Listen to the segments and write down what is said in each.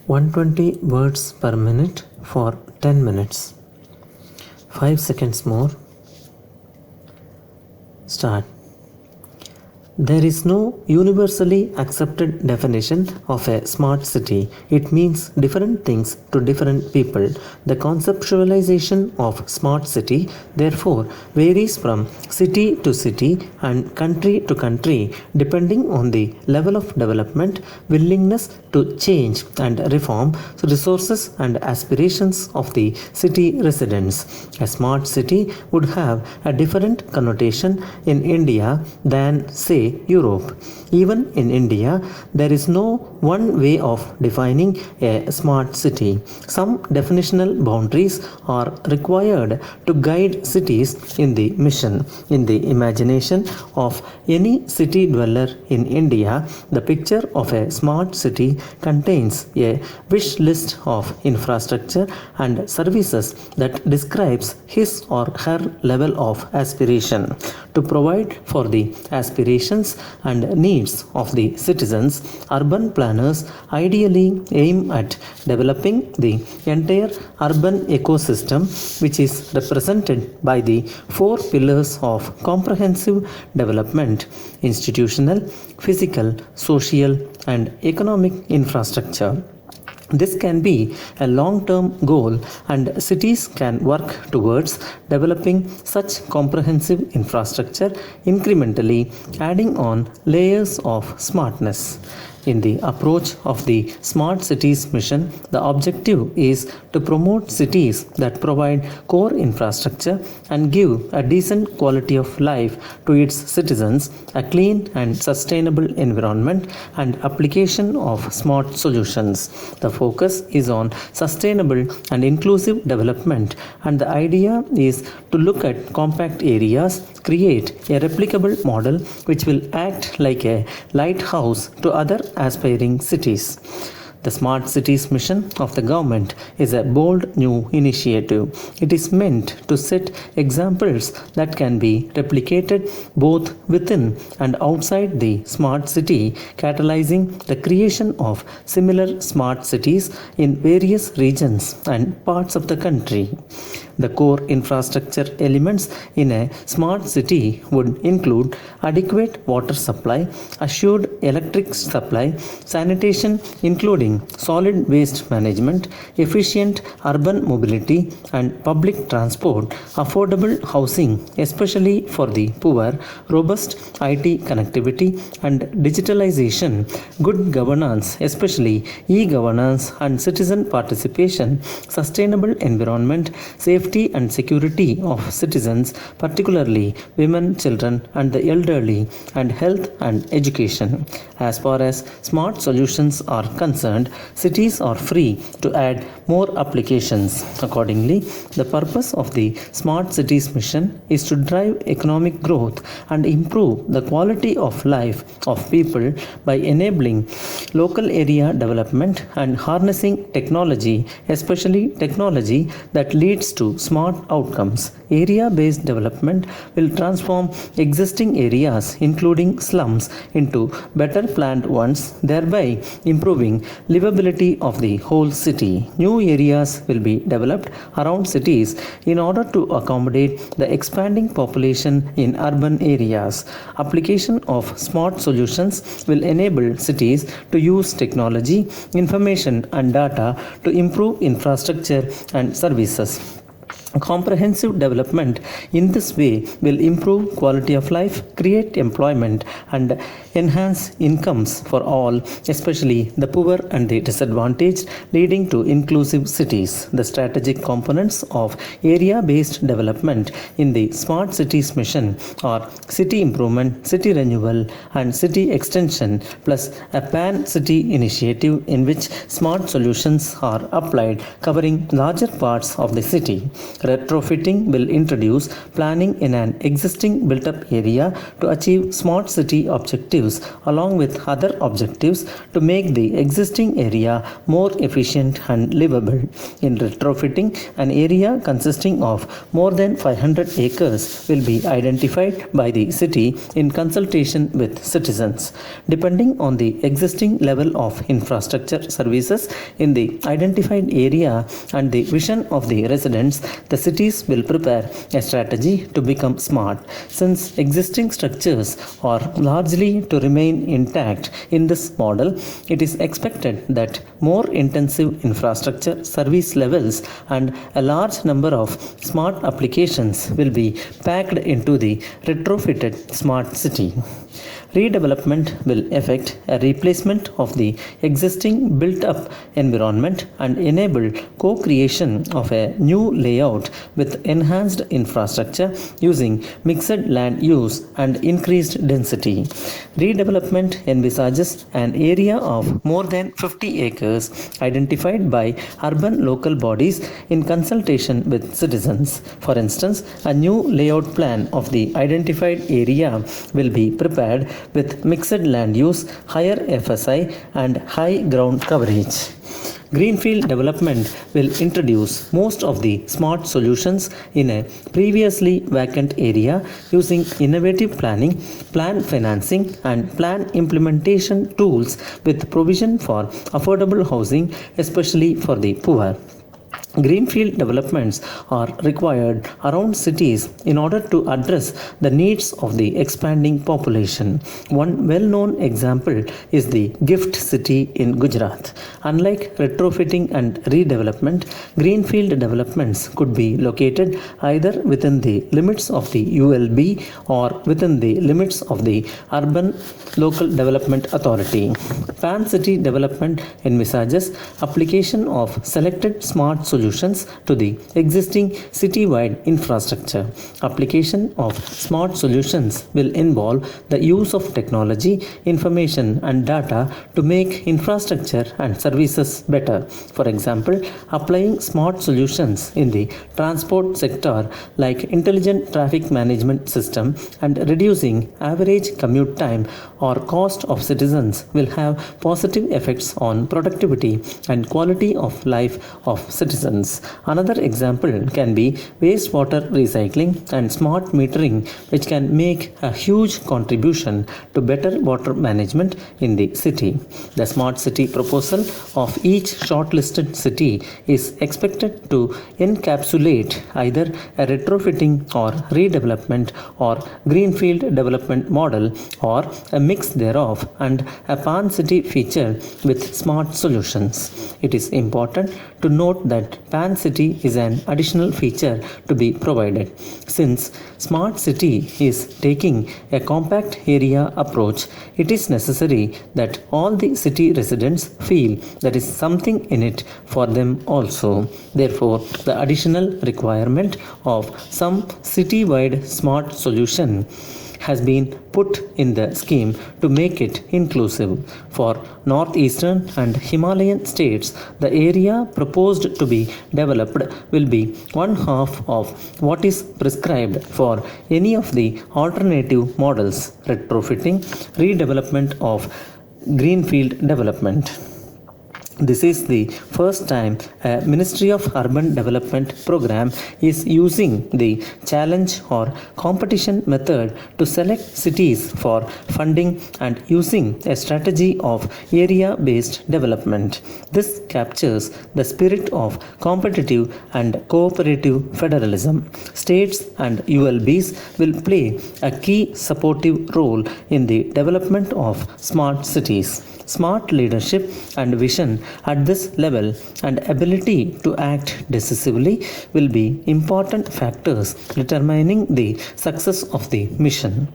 120 words per minute for 10 minutes. 5 seconds more. Start. There is no universally accepted definition of a smart city. It means different things to different people. The conceptualization of smart city therefore varies from city to city and country to country depending on the level of development, willingness to change and reform, resources and aspirations of the city residents. A smart city would have a different connotation in India than, say, Europe. Even in India, there is no one way of defining a smart city. Some definitional boundaries are required to guide cities in the mission. In the imagination of any city dweller in India, the picture of a smart city contains a wish list of infrastructure and services that describes his or her level of aspiration. To provide for the aspirations and needs of the citizens, urban planners ideally aim at developing the entire urban ecosystem, which is represented by the four pillars of comprehensive development: institutional, physical, social, and economic infrastructure. This can be a long-term goal, and cities can work towards developing such comprehensive infrastructure incrementally, adding on layers of smartness. In the approach of the Smart Cities mission, the objective is to promote cities that provide core infrastructure and give a decent quality of life to its citizens, a clean and sustainable environment, and application of smart solutions. The focus is on sustainable and inclusive development, and the idea is to look at compact areas, create a replicable model which will act like a lighthouse to other aspiring cities. The Smart Cities mission of the government is a bold new initiative. It is meant to set examples that can be replicated both within and outside the smart city, catalyzing the creation of similar smart cities in various regions and parts of the country. The core infrastructure elements in a smart city would include adequate water supply, assured electric supply, sanitation including solid waste management, efficient urban mobility and public transport, affordable housing especially for the poor, robust IT connectivity and digitalization, good governance especially e-governance and citizen participation, sustainable environment, safety and security of citizens, particularly women, children and the elderly, and health and education. As far as smart solutions are concerned, cities are free to add more applications. Accordingly, the purpose of the Smart Cities mission is to drive economic growth and improve the quality of life of people by enabling local area development and harnessing technology, especially technology that leads to smart outcomes. Area-based development will transform existing areas, including slums, into better planned ones, thereby improving livability of the whole city. New areas will be developed around cities in order to accommodate the expanding population in urban areas. Application of smart solutions will enable cities to use technology, information and data to improve infrastructure and services. Comprehensive development in this way will improve quality of life, create employment, and enhance incomes for all, especially the poor and the disadvantaged, leading to inclusive cities. The strategic components of area-based development in the Smart Cities mission are city improvement, city renewal, and city extension, plus a pan-city initiative in which smart solutions are applied, covering larger parts of the city. Retrofitting will introduce planning in an existing built up area to achieve smart city objectives along with other objectives to make the existing area more efficient and livable. In retrofitting, an area consisting of more than 500 acres will be identified by the city in consultation with citizens. Depending on the existing level of infrastructure services in the identified area and the vision of the residents, the cities will prepare a strategy to become smart. Since existing structures are largely to remain intact in this model, it is expected that more intensive infrastructure service levels and a large number of smart applications will be packed into the retrofitted smart city. Redevelopment will effect a replacement of the existing built up environment and enable co creation of a new layout with enhanced infrastructure using mixed land use and increased density. Redevelopment envisages an area of more than 50 acres identified by urban local bodies in consultation with citizens. For instance, a new layout plan of the identified area will be prepared with mixed land use, higher FSI, and high ground coverage. Greenfield development will introduce most of the smart solutions in a previously vacant area using innovative planning, plan financing, and plan implementation tools with provision for affordable housing, especially for the poor. Greenfield developments are required around cities in order to address the needs of the expanding population. One well known example is the Gift City in Gujarat. Unlike retrofitting and redevelopment, greenfield developments could be located either within the limits of the ULB or within the limits of the Urban Local Development Authority. Pan City development envisages application of selected smart solutions to the existing city-wide infrastructure. Application of smart solutions will involve the use of technology, information and data to make infrastructure and services better. For example, applying smart solutions in the transport sector like intelligent traffic management system and reducing average commute time or cost of citizens will have positive effects on productivity and quality of life of citizens. Another example can be wastewater recycling and smart metering, which can make a huge contribution to better water management in the city. The smart city proposal of each shortlisted city is expected to encapsulate either a retrofitting or redevelopment or greenfield development model or a mix thereof and a pan city feature with smart solutions. It is important to note that Pan City is an additional feature to be provided. Since Smart City is taking a compact area approach, it is necessary that all the city residents feel there is something in it for them also. Therefore, the additional requirement of some city-wide smart solution has been put in the scheme to make it inclusive. For northeastern and Himalayan states, the area proposed to be developed will be one half of what is prescribed for any of the alternative models, retrofitting, redevelopment of greenfield development. This is the first time a Ministry of Urban Development program is using the challenge or competition method to select cities for funding and using a strategy of area-based development. This captures the spirit of competitive and cooperative federalism. States and ULBs will play a key supportive role in the development of smart cities. Smart leadership and vision at this level and ability to act decisively will be important factors determining the success of the mission.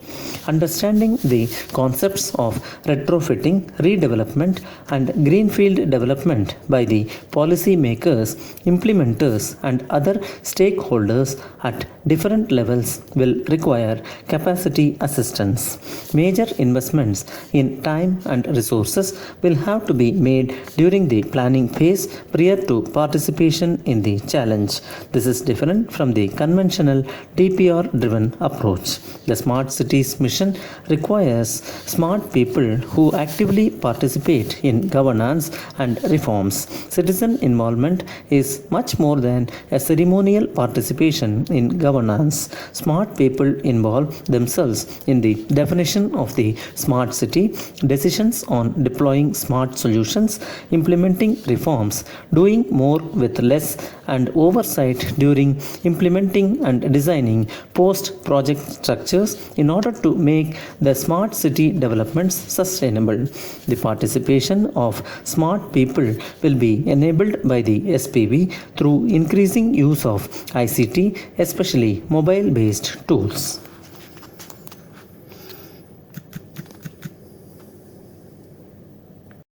Understanding the concepts of retrofitting, redevelopment, and greenfield development by the policy makers, implementers, and other stakeholders at different levels will require capacity assistance. Major investments in time and resources will have to be made during during the planning phase prior to participation in the challenge. This is different from the conventional DPR driven approach. The Smart Cities mission requires smart people who actively participate in governance and reforms. Citizen involvement is much more than a ceremonial participation in governance. Smart people involve themselves in the definition of the smart city, decisions on deploying smart solutions, implementing reforms, doing more with less, and oversight during implementing and designing post-project structures in order to make the smart city developments sustainable. The participation of smart people will be enabled by the SPV through increasing use of ICT, especially mobile-based tools.